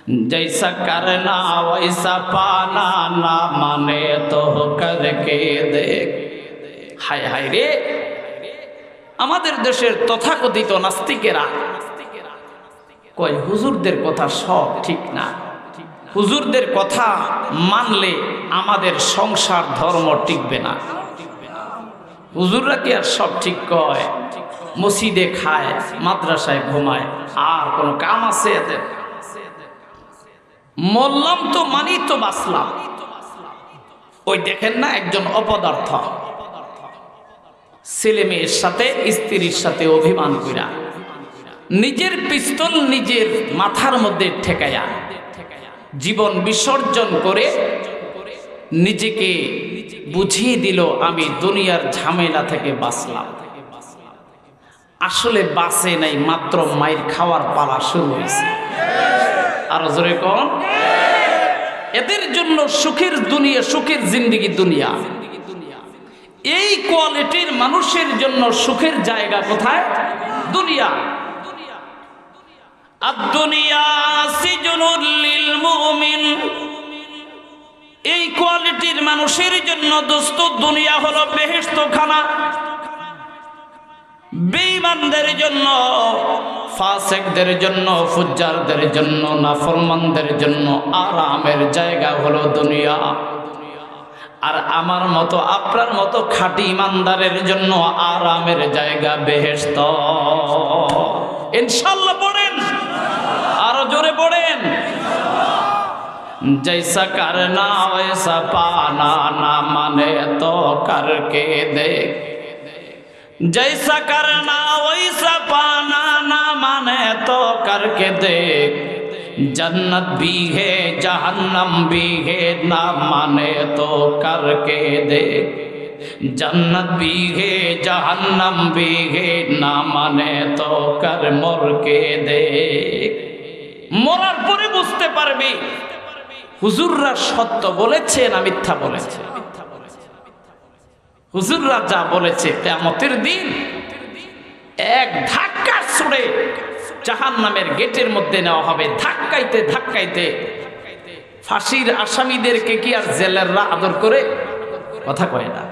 जैसा करना वैसा पाना ना माने तो करके देख। हाय हाय रे, আমাদের দেশের তথাকথিত নাস্তিকেরা কয় হুজুরদের কথা সব ঠিক না, হুজুরদের কথা মানলে আমাদের সংসার ধর্ম টিকবে না। হুজুররা কি আর সব ঠিক কয়? মসজিদে খায়, মাদ্রাসায় ঘুমায়, আর কোনো কাম আছে এদের? মরলাম তো মানি তো বাঁচলাম। ওই দেখেন না, একজন অপদার্থ ছেলে মেয়ের সাথে, স্ত্রীর সাথে অভিমান কইরা নিজের পিস্তল নিজের মাথার মধ্যে ঠেকায়া জীবন বিসর্জন করে নিজেকে বুঝিয়ে দিল আমি দুনিয়ার ঝামেলা থেকে বাঁচলাম। আসলে বাঁচে নাই, মাত্র মায়ের খাওয়ার পালা শুরু হয়েছে। আরো জোরে কোন? এদের জন্য সুখের দুনিয়া, সুখের জিন্দেগি দুনিয়া। এই কোয়ালিটির মানুষের জন্য সুখের জায়গা কোথায়? দুনিয়া। আদ-দুনিয়া সিজনুল লিল মুমিন। এই কোয়ালিটির মানুষের জন্য দোস্ত দুনিয়া হলো বেহেশতখানা। বেঈমানদের জন্য, ফাসিকদের জন্য, ফুজ্জারদের জন্য, নাফরমানদের জন্য আরামের জায়গা হলো দুনিয়া। আর আমার মতো আপনার মতো খাঁটি ইমানদারের জন্য আরামের জায়গা বেহেশত। ইনশাআল্লাহ পড়েন, আরো জোরে পড়েন। जैसा करना वैसा पाना ना माने तो करके देख। जैसा करना वैसा पाना ना माने तो करके देख। जन्नत भी है जहन्नम भी है ना माने तो करके देख। जन्नत भी है जहन्नम भी है ना माने तो कर मर के देख। মরার পরে বুঝতে পারবি হুজুররা সত্য বলেছে না মিথ্যা বলেছে। হুজুররা যা বলেছে কিয়ামতের দিন এক ধাক্কা ছুড়ে জাহান্নামের গেটের মধ্যে নেওয়া হবে। ধাক্কাইতে ধাক্কাইতে ফাঁসির আসামিদেরকে কি আর জেলেররা আদর করে? কথা কয় না।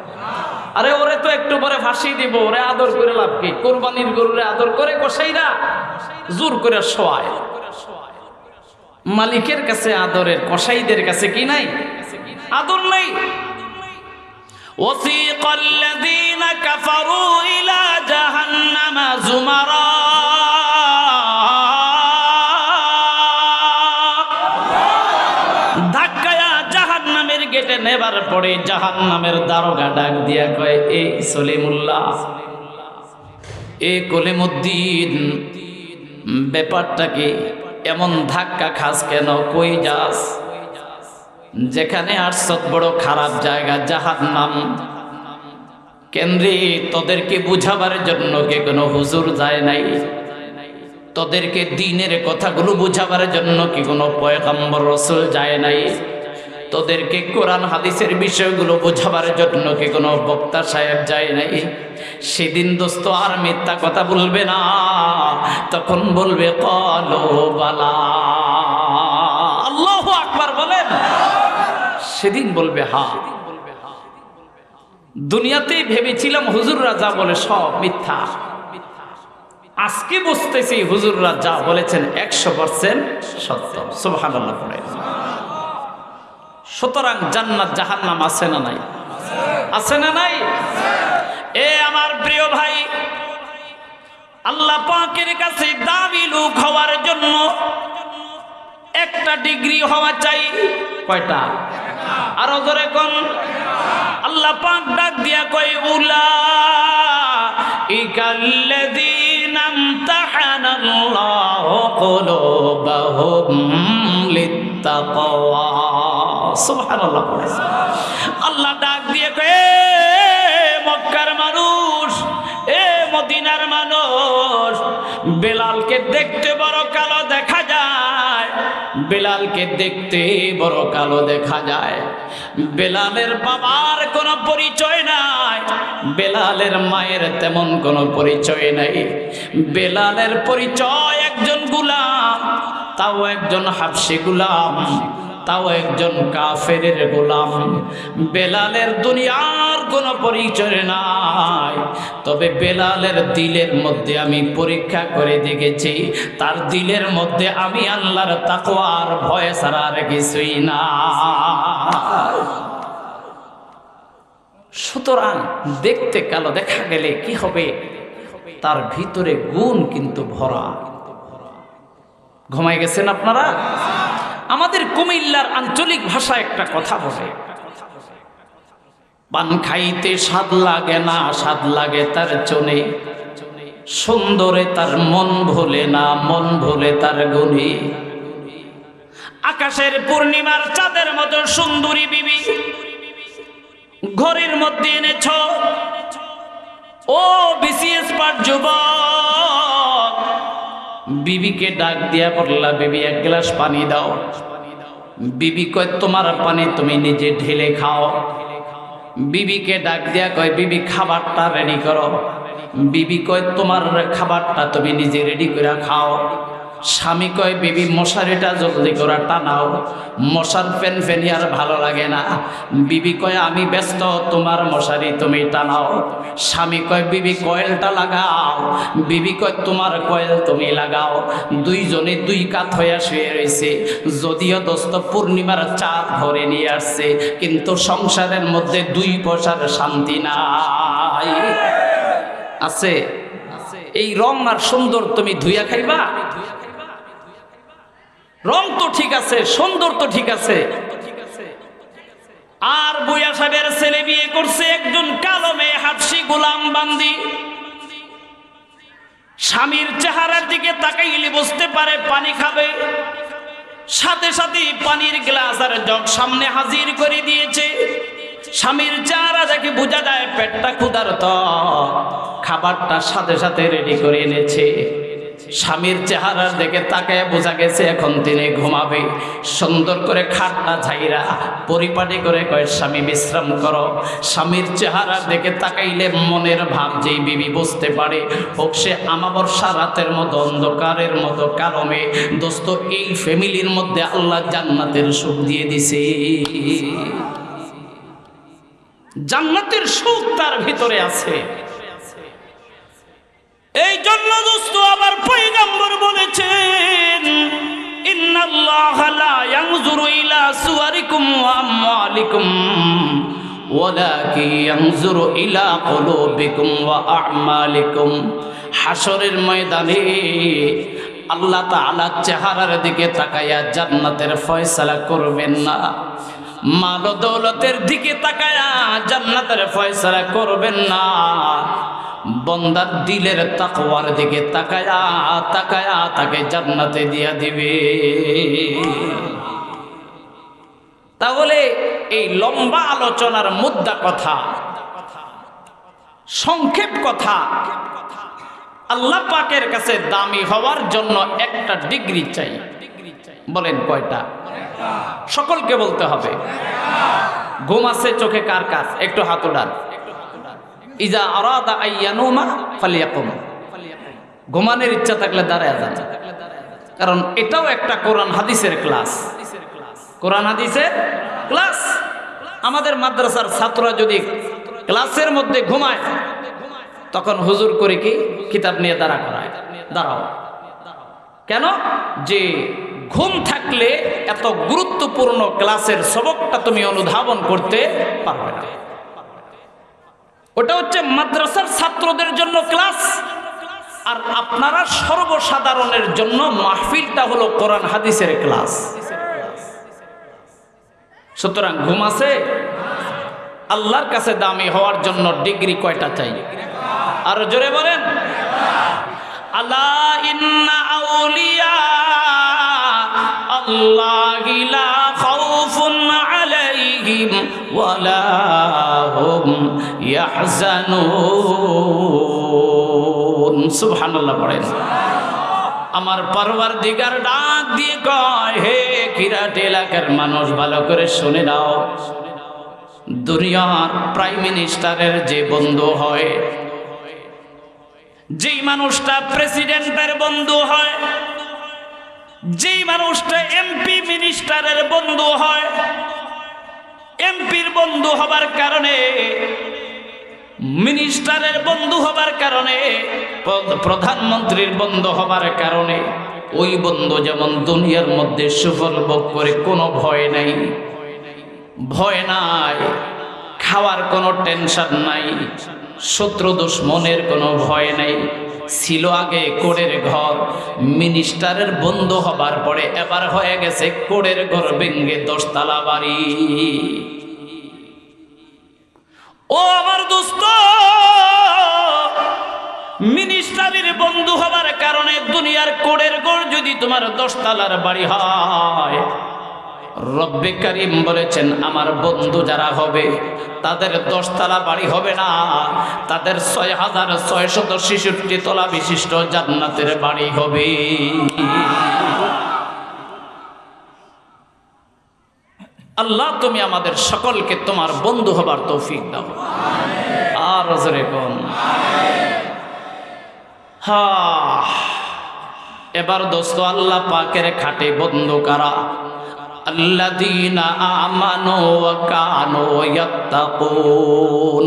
আরে ওরে তো একটু পরে ফাঁসি দিব, ওরে আদর করে লাভ কি? কোরবানির গরুরে আদর করে কসাইরা জোর করে শোয়ায়। মালিকের কাছে আদরের, কসাইদের কাছে কি নাই? আদর নাই। وَسِيقَ الَّذِينَ كَفَرُوا إِلَى جَهَنَّمَ زُمَرًا ধাক্কায়া জাহান্নামের গেটে নেবার পরে জাহান্নামের দারোগা ডাক দিয়া কয়, এই সলিমুল্লাহ, এ কলিমুদ্দিন, ব্যাপারটা কি? এমন ধাক্কা খাস কেন? কই যাস? যেখানে আসছত বড় খারাপ জায়গা জাহান্নাম। কেন্দ্রে তোদেরকে বুঝাবার জন্য কে কোনো হুজুর যায় নাই? তোদেরকে দ্বীনের কথাগুলো বুঝাবার জন্য কি কোনো পয়গম্বর রাসূল যায় নাই? তোদেরকে কোরআন হাদিসের বিষয়গুলো বোঝাবার জন্য কি কোনো বক্তা সাহেব যায় নাই? সেদিন দোস্ত আর মিথ্যা কথা বলবে না, তখন বলবে ক্বালু বালা। আল্লাহু আকবার বলেন। সেদিন বলবে হ্যাঁ। দুনিয়াতেই ভেবেছিলাম হুজুররা যা বলে সব মিথ্যা, আজকে বুঝতেছি হুজুররা যা বলেছেন 100% সত্য। সুবহানাল্লাহ পড়েন। সুতরাং জান্নাত জাহান্নাম আছে না নাই? আছে না নাই? এ আমার প্রিয় ভাই, আল্লাহ পাকের কাছে দামি লোক হওয়ার জন্য একটা ডিগ্রি হওয়া চাই। কয়টা? আরো জোরে কোন? আল্লাহ পাক ডাক দিয়া কয়, উলাইকাল্লাযীনা ইমতাহানাল্লাহু কুলুবাহুম লিত্তাকওয়া। সুবহানাল্লাহ। আল্লাহ ডাক দিয়ে কয়, মক্কার মানুষ, এ মদিনার মানুষ, বেলালকে দেখতে বড় কালো দেখা যায়, বেলালকে দেখতে বড় কালো দেখা যায়। বেলালের বাবার কোনো পরিচয় নাই, বেলালের মায়ের তেমন কোনো পরিচয় নাই। বেলালের পরিচয় একজন গোলাম, তাও একজন হাবশী গোলাম, তাও একজন কাফেরের গোলাম। বেলালের দুনিয়ার কোনো পরিচয় নাই, তবে বেলালের দিলের মধ্যে আমি পরীক্ষা করে দেখেছি, তার দিলের মধ্যে আমি আল্লাহর তাকওয়ার ভয় ছাড়া আর কিছুই না। সুতরাং দেখতে কালো দেখা গেলে কি হবে, তার ভিতরে গুণ কিন্তু ভরা। ঘুমায় গেছেন আপনারা? আমাদের কুমিল্লার আঞ্চলিক ভাষা একটা কথা বলে, পান খাইতে স্বাদ লাগে না, স্বাদ লাগে তার চনে, সুন্দরে তার মন ভোলে না, মন ভোলে তার গুণে। আকাশের পূর্ণিমার চাঁদের মতো সুন্দরী বিবি ঘরের মধ্যে এনেছ, ও বিসিএস পার যুবক, বিবিকে ডাক দিয়া বললা, বিবি এক গ্লাস পানি দাও। বিবি কয় তোমার পানি তুমি নিজে ঢেলে খাও। বিবিকে ডাক দিয়া কয়, বিবি খাবারটা রেডি করো। বিবি কয় তোমার খাবারটা তুমি নিজে রেডি করে খাও। স্বামী কয়, বিবি মশারিটা জলদি করে টানাও, মশার ফ্যান ফ্যানি আর ভালো লাগে না। বিবি কয়, আমি ব্যস্ত, তোমার মশারি তুমি টানাও। স্বামী কয়, বিবি কয়েলটা লাগাও। বিবি কয়, তোমার কয়েল তুমি লাগাও। দুইজনে দুই কাত হইয়া শুয়ে রয়েছে। যদিও দোস্ত পূর্ণিমার চাঁদ ঘরে নিয়ে আসছে, কিন্তু সংসারের মধ্যে দুই পয়সার শান্তি নাই। আছে এই রং আর সুন্দর তুমি ধুইয়া খাইবা? রং তো ঠিক আছে, সুন্দর তো ঠিক আছে। আর বুয়া সাহেবের ছেলে বিয়ে করছে একজন কালো মেয়ে হাবশী গোলাম বান্দি। স্বামীর চেহারার দিকে তাকাইলে বুঝতে পারে পানি খাবে, সাথে সাথে পানির গ্লাস আর জগ সামনে হাজির করে দিয়েছে। স্বামীর চেহারা দেখে বোঝা যায় পেটটা ক্ষুধার্ত, খাবারটা সাথে সাথে রেডি করে এনেছে। স্বামীর চেহারার দিকে তাকায় বোঝা গেছে এখন তিনি ঘুমাবে। সুন্দর করে খাটটা ঝাইরা পরিপাটি করে কয়, স্বামী বিশ্রাম করো। স্বামীর চেহারার দিকে তাকাইলে মনের ভাব যেই বিবি বুঝতে পারে, হোক সে আমাবস্যা রাতের মতো অন্ধকারের মতো কালো মেয়ে। দোস্ত, এই ফ্যামিলির মধ্যে আল্লাহ জান্নাতের সুখ দিয়ে দিছে। জান্নাতের সুখ তার ভিতরে আছে। এই জন্য দোস্ত আবার পয়গম্বর বলেছেন, ইন্নাল্লাহা লা ইয়ানজুরু ইলা সুওয়ারিকুম ওয়া আমওয়ালিকুম ওয়ালাকিন ইয়ানজুরু ইলা কুলুবিকুম ওয়া আ'মালিকুম। হাশরের ময়দানে আল্লাহ তাআলা চেহারার দিকে তাকায়া জান্নাতের ফয়সালা করবেন না, মাল দৌলতের দিকে তাকায়া জান্নাতের ফয়সালা করবেন না, বন্দার দিলের তাকওয়ার দিকে তাকায়া তাকায়া তাকে জান্নাতে দিয়া দিবে। তাহলে এই লম্বা আলোচনার মুদ্রা কথা, সংক্ষেপ কথা, আল্লাহ পাকের কাছে দামি হওয়ার জন্য একটা ডিগ্রি চাই। বলেন কয়টা? সকলকে বলতে হবে। ঘুম আছে চোখে কার কার? একটু হাত উঠান। ইজা আরাদা আইয়ানুমা ফালিয়াকুম। ঘুমানোর ইচ্ছা থাকলে দাঁড়ায় যান, কারণ এটাও একটা কোরআন হাদিসের ক্লাস। কোরআন হাদিসের ক্লাস। আমাদের মাদ্রাসার ছাত্ররা যদি ক্লাসের মধ্যে ঘুমায়, তখন হুজুর করে কি কিতাব নিয়ে দাঁড়া করায়, দাঁড়াও। কেন? যে ঘুম থাকলে এত গুরুত্বপূর্ণ ক্লাসের সবকটা তুমি অনুধাবন করতে পারবে না। ওটা হচ্ছে মাদ্রাসার ছাত্রদের জন্য ক্লাস, আর আপনারা সর্বসাধারণের জন্য মাহফিলটা হলো কোরআন হাদিসের ক্লাস। সুতরাং ঘুম আছে। আল্লাহর কাছে দামি হওয়ার জন্য ডিগ্রি কয়টা চাই? আর জোরে বলেন, আলা ইন্না আউলিয়া আল্লাহি লা খাউফুন আলাইহিম ওয়ালা হুম ইয়াহজানুন। সুবহানাল্লাহ পড়েন। আমার পরওয়ারদিগার ডাক দিয়ে কয়, হে কিরাট এলাকার মানুষ, ভালো করে শুনে নাও। দুনিয়ার প্রাইম মিনিস্টারের যে বন্ধু হয়, যেই মানুষটা প্রেসিডেন্টের বন্ধু হয়, যেই মানুষটা এমপি মিনিস্টারের বন্ধু হয়, এমপির বন্ধু হবার কারণে, মিনিস্টারের বন্ধু হবার কারণে, প্রধানমন্ত্রীর বন্ধু হবার কারণে ওই বন্ধু যেমন দুনিয়ার মধ্যে সুফল ভোগ করে, কোনো ভয় নাই, ভয় নাই, খাওয়ার কোনো টেনশন নাই, শত্রু দুশ্মনের কোনো ভয় নাই। ছিল আগে কোড়ের ঘর, মিনিস্টারের বন্ধু হবার পরে এবার হয়ে গেছে কোড়ের ঘর ভেঙে 10 তলা বাড়ি। ও আমার দোস্ত, মিনিস্টারের বন্ধু হবার কারণে দুনিয়ার কোড়ের ঘর যদি তোমার 10 তলার বাড়ি হয়, রব্বে কারীম বলেছেন আমার বন্ধু যারা হবে তাদের 10 তলা বাড়ি হবে না, তাদের 6666 তলা বিশিষ্ট জান্নাতের বাড়ি হবে। আল্লাহ তুমি আমাদের সকলকে তোমার বন্ধু হবার তৌফিক দাও। আর জোরে কোন হ্যাঁ। এবার দোস্ত আল্লাহ পাকের খাটে বন্ধু কারা? আল্লাযীনা আমানু ওয়া কানু ইয়াত্তাকুন।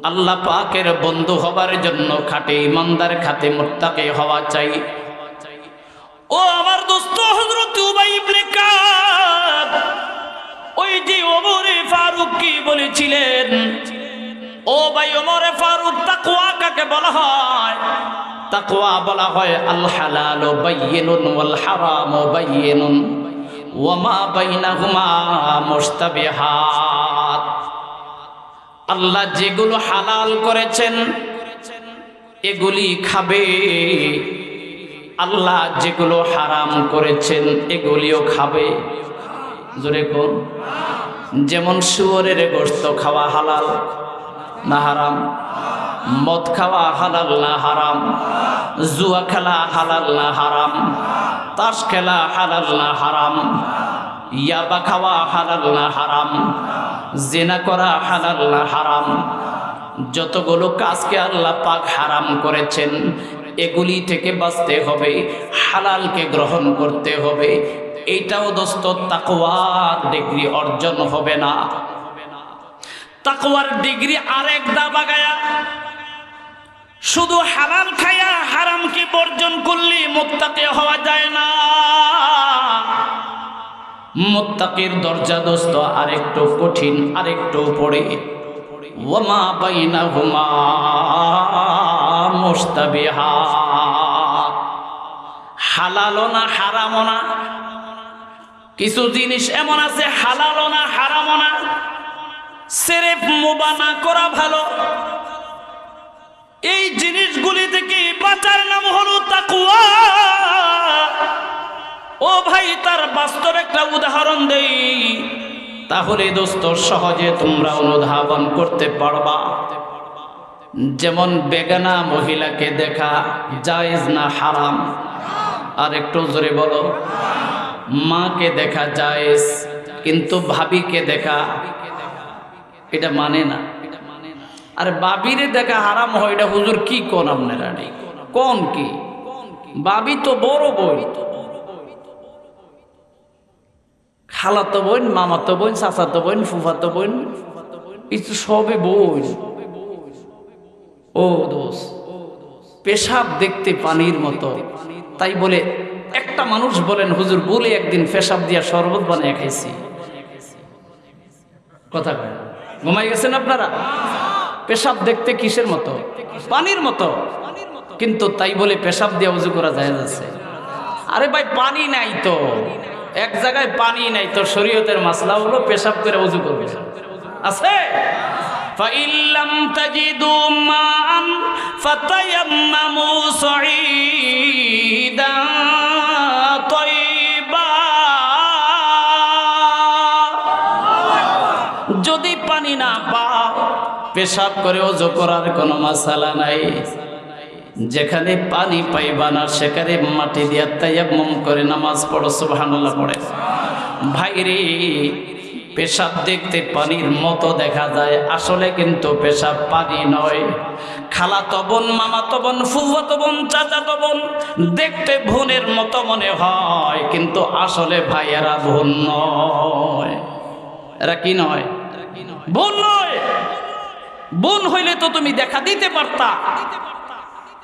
আল্লাহ পাকের বন্ধু হবার জন্য খাটে ইমানদার, খাটে মুত্তাকি হওয়া চাই। ও আমার দোস্ত, হযরত উবাই ইবনে কাব ওই যে ওমরে ফারুক কি বলেছিলেন? ও ভাই ওমরে ফারুক, তাকওয়া কাকে বলা হয়? তাকওয়া বলা হয় আল হালালু বায়্যিনুন ওয়াল হারামু বায়্যিনুন ওয়া মা বাইনাহুমা মুশতাবিহাত। আল্লাহ যেগুলো হালাল করেছেন এগুলি খাবে, আল্লাহ যেগুলো হারাম করেছেন এগুলিও খাবে। জোরে কোন? যেমন শুয়োরের গোশত খাওয়া হালাল না হারাম? মদ খাওয়া হালাল না হারাম? জুয়া খেলা হালাল না হারাম? তাস খেলা হালাল না হারাম? ইয়াবা খাওয়া হালাল না হারাম? জিনা করা হালাল না হারাম? যতগুলো কাজকে আল্লাহ পাক হারাম করেছেন এগুলি থেকে বাঁচতে হবে, হালালকে গ্রহণ করতে হবে। এইটাও দোস্ত তাকওয়ার ডিগ্রি অর্জন হবে না। তাকওয়ার ডিগ্রি আরেক দাবা গায়া শুধু হালাল খায়া হারামকে বর্জন করলে মুত্তাকি হওয়া যায় না। মুত্তাকির দরজা দোস্ত আরেকটু কঠিন, আরেকটু পড়ে। ওয়ামা বাইনাহুমা মুশতাবিহাত। হালালও না হারামও না। কিছু জিনিস এমন আছে হালালও না হারামও না, সেরেফ মুবাহ না করা ভালো। এই জিনিসগুলি থেকে বাঁচার নাম হলো তাকওয়া। ও ভাই, তার বাস্তব একটা উদাহরণ দেই, তাহলে দোস্ত সহজে তোমরা অনুধাবন করতে পারবা। যেমন বেগানা মহিলাকে দেখা জায়েজ না হারাম? আর একটু জোরে বলো। মাকে দেখা জায়েজ, কিন্তু ভাবিকে দেখা এটা মানে না। আর বাবিরে দেখা হারাম হয়, এটা হুজুর কি কোন আপনারা কোন কি? বাবি তো বড় বই, খালাতো বোন, মামাতো বোন, চাচাতো বোন, ফুফাতো বোন, কিছু সবে বোন। ও দোস্ত, পেশাব দেখতে পানির মতো, তাই বলে একটা মানুষ বলেন হুজুর বলে একদিন পেশাব দিয়া শরবত বানিয়ে খাইছি। কথা কয় ঘুমাই গেছেন আপনারা? পেশাব দেখতে কিসের মতো? পানির মতো, কিন্তু তাই বলে পেশাব দিয়ে উজু করা যায় যাচ্ছে? আরে ভাই, পানি নাই তো, এক জায়গায় পানি নাই তো শরীয়তের মাসলা হলো পেশাব করে উজু করবে, আছে? ফাইল্লাম তাজিদু মান ফাতায়াম্মামু সাঈদান তাইয়্যিবা। যদি পানি না পাও, পেশাব করে ওযু করার কোনো মাসালা নাই। যেখানে পানি পাইবা না সেখানে মাটি দিয়া তায়াম্মুম করে নামাজ পড়ো, সুবহানাল্লাহ পড়ে। ভাইরে, পেশাব দেখতে পানির মতো দেখা যায়, আসলে কিন্তু পেশাব পানি নয়। খালাতো বোন, মামাতো বোন, ফুফাতো বোন, চাচাতো বোন দেখতে বোনের মতো মনে হয়, কিন্তু আসলে ভাইয়েরা বোন নয়। এরা কি নয়? বোন নয়। বোন হইলে তো তুমি দেখা দিতে পারতা।